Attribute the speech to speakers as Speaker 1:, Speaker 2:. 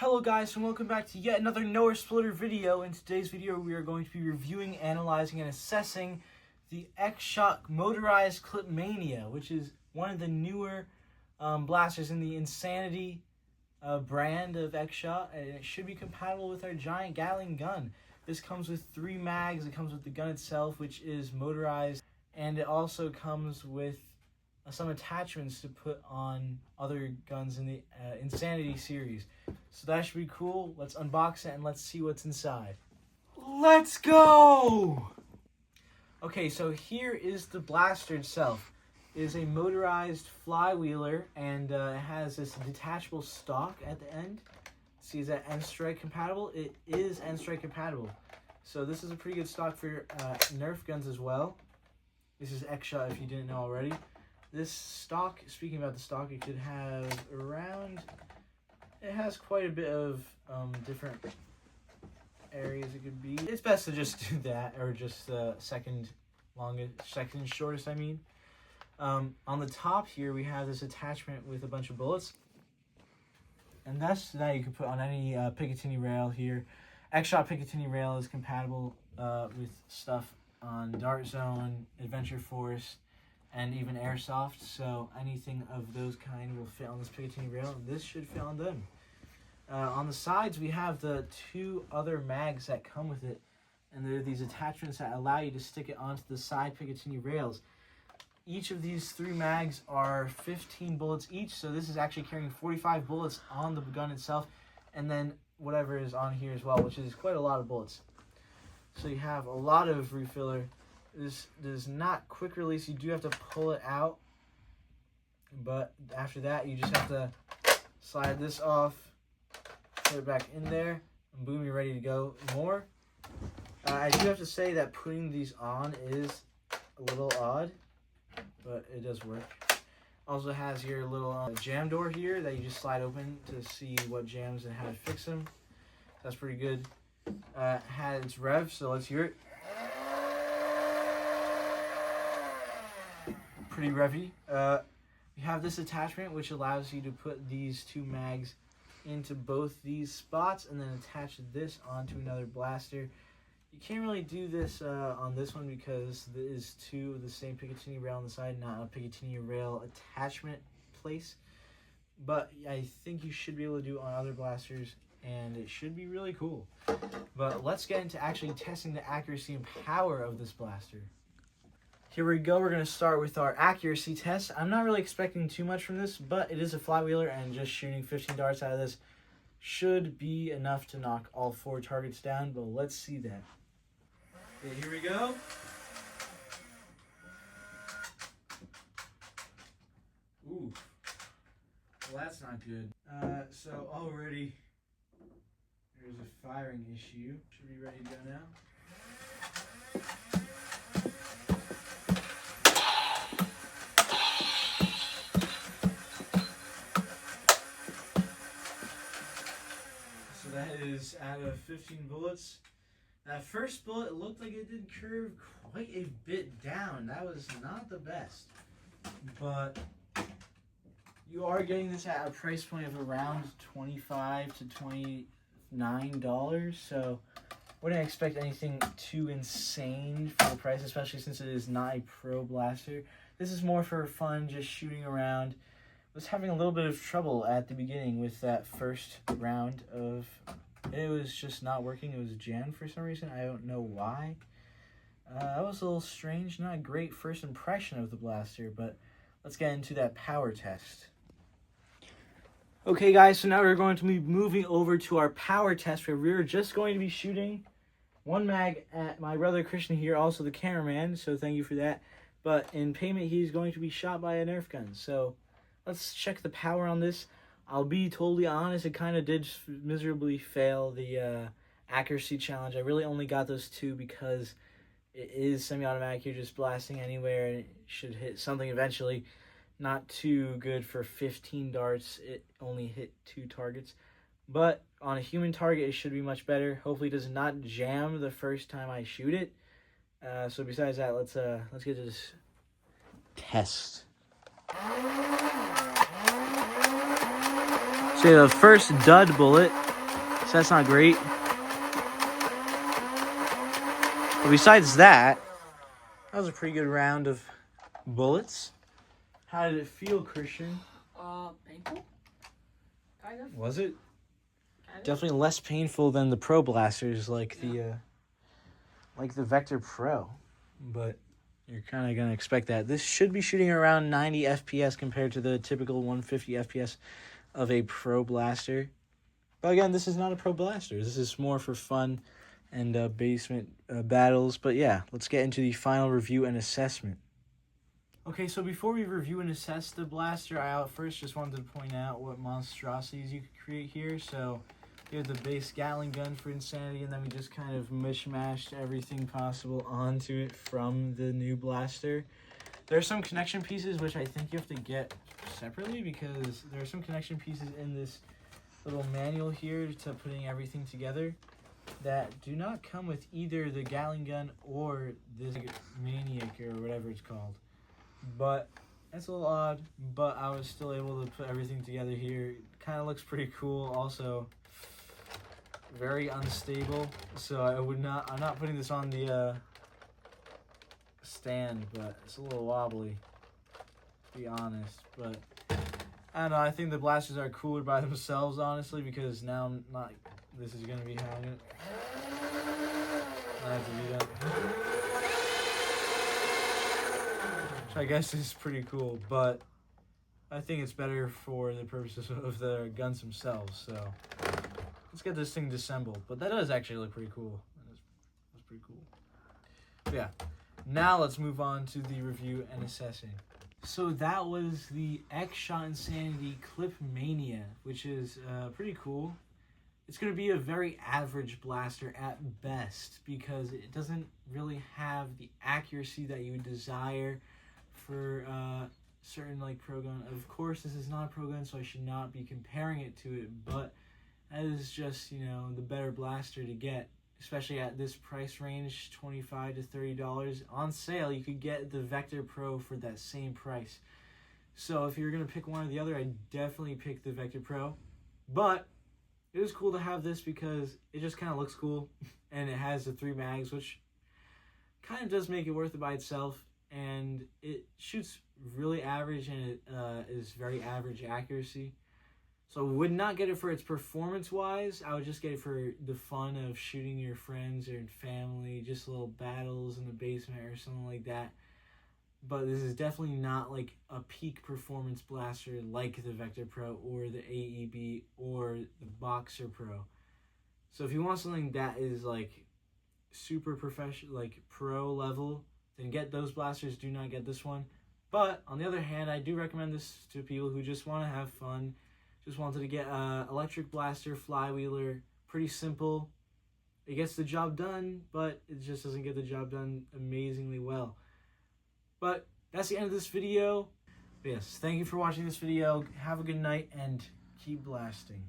Speaker 1: Hello guys, and welcome back to yet another Noersploder video. In today's video we are going to be reviewing, analyzing, and assessing the Xshot Motorized Clip Mania, which is one of the newer blasters in the Insanity brand of Xshot, and it should be compatible with our giant Gatling gun. This comes with 3 mags, it comes with the gun itself, which is motorized, and it also comes with some attachments to put on other guns in the Insanity series. So that should be cool. Let's unbox it and let's see what's inside. Let's go! Okay, so here is the blaster itself. It is a motorized flywheeler, and it has this detachable stock at the end. See, is that N-Strike compatible? It is N-Strike compatible. So this is a pretty good stock for Nerf guns as well. This is Xshot if you didn't know already. This stock, speaking about the stock, it could have around, it has quite a bit of different areas it could be. It's best to just do that, or just the second shortest, I mean. On the top here, we have this attachment with a bunch of bullets. And that you can put on any Picatinny rail here. Xshot Picatinny rail is compatible with stuff on Dart Zone, Adventure Force, and even Airsoft, so anything of those kind will fit on this Picatinny rail, and this should fit on them. On the sides, we have the 2 other mags that come with it, and there are these attachments that allow you to stick it onto the side Picatinny rails. Each of these 3 mags are 15 bullets each, so this is actually carrying 45 bullets on the gun itself, and then whatever is on here as well, which is quite a lot of bullets. So you have a lot of refiller. This is not quick release. You do have to pull it out, but after that you just have to slide this off, put it back in there, and boom, you're ready to go more. I do have to say that putting these on is a little odd, but it does work. Also has your little jam door here that you just slide open to see what jams and how to fix them. That's pretty good. Had its rev, so let's hear it. Pretty revy. We have this attachment which allows you to put these 2 mags into both these spots and then attach this onto another blaster. You can't really do this on this one because there is 2 of the same Picatinny rail on the side, not a Picatinny rail attachment place. But I think you should be able to do it on other blasters, and it should be really cool. But let's get into actually testing the accuracy and power of this blaster. Here we go, we're going to start with our accuracy test. I'm not really expecting too much from this, but it is a flywheeler, and just shooting 15 darts out of this should be enough to knock all 4 targets down, but let's see that. Okay, here we go. Ooh, well that's not good. So already there's a firing issue. Should be ready to go now. That is out of 15 bullets. That first bullet, it looked like it did curve quite a bit down. That was not the best. But you are getting this at a price point of around $25 to $29. So wouldn't expect anything too insane for the price, especially since it is not a pro blaster. This is more for fun, just shooting around. Was having a little bit of trouble at the beginning with that first round of, it was just not working. It was jammed for some reason. I don't know why. That was a little strange. Not a great first impression of the blaster, but let's get into that power test. Okay guys, so now we're going to be moving over to our power test, where we're just going to be shooting 1 mag at my brother Christian here, also the cameraman, so thank you for that. But in payment, he's going to be shot by a Nerf gun, so let's check the power on this. I'll be totally honest, it kind of did miserably fail the accuracy challenge. I really only got those 2 because it is semi-automatic. You're just blasting anywhere, and it should hit something eventually. Not too good for 15 darts. It only hit 2 targets. But on a human target, it should be much better. Hopefully it does not jam the first time I shoot it. So besides that, let's get to this test. So the first dud bullet so that's not great. But besides that was a pretty good round of bullets. How did it feel, Christian?
Speaker 2: Painful? Kind of.
Speaker 1: Was it?
Speaker 2: Kind of.
Speaker 1: Definitely less painful than the Pro blasters, like the Vector Pro. But you're kind of gonna expect that. This should be shooting around 90 FPS compared to the typical 150 FPS of a Pro blaster. But again, this is not a Pro blaster. This is more for fun and basement battles. But yeah, let's get into the final review and assessment. Okay, so before we review and assess the blaster, I first just wanted to point out what monstrosities you could create here. So you have the base Gatling gun for insanity, and then we just kind of mishmashed everything possible onto it from the new blaster. There are some connection pieces which I think you have to get separately, because there are some connection pieces in this little manual here to putting everything together that do not come with either the Gatling gun or this Maniac or whatever it's called. But that's a little odd, but I was still able to put everything together here. Kind of looks pretty cool. Also very unstable, so I'm not putting this on the stand, but it's a little wobbly, to be honest. But I don't know, I think the blasters are cooler by themselves, honestly, because now this is gonna be hanging. I have to do that. Which I guess is pretty cool, but I think it's better for the purposes of the guns themselves. So let's get this thing disassembled. But that does actually look pretty cool. That's pretty cool. But yeah, now let's move on to the review and assessing. So that was the Xshot Insanity Clip Mania, which is pretty cool. It's going to be a very average blaster at best, because it doesn't really have the accuracy that you would desire for certain pro gun. Of course, this is not a pro gun, so I should not be comparing it to it, but that is just, the better blaster to get, especially at this price range, $25 to $30. On sale, you could get the Vector Pro for that same price. So if you're going to pick one or the other, I'd definitely pick the Vector Pro. But it was cool to have this because it just kind of looks cool, and it has the 3 mags, which kind of does make it worth it by itself. And it shoots really average, and it is very average accuracy. So I would not get it for its performance-wise. I would just get it for the fun of shooting your friends or family, just little battles in the basement or something like that. But this is definitely not like a peak performance blaster like the Vector Pro or the AEB or the Boxer Pro. So if you want something that is super professional, pro level, then get those blasters. Do not get this one. But on the other hand, I do recommend this to people who just want to have fun. Just wanted to get an electric blaster, flywheeler, pretty simple. It gets the job done, but it just doesn't get the job done amazingly well. But that's the end of this video. But yes, thank you for watching this video. Have a good night and keep blasting.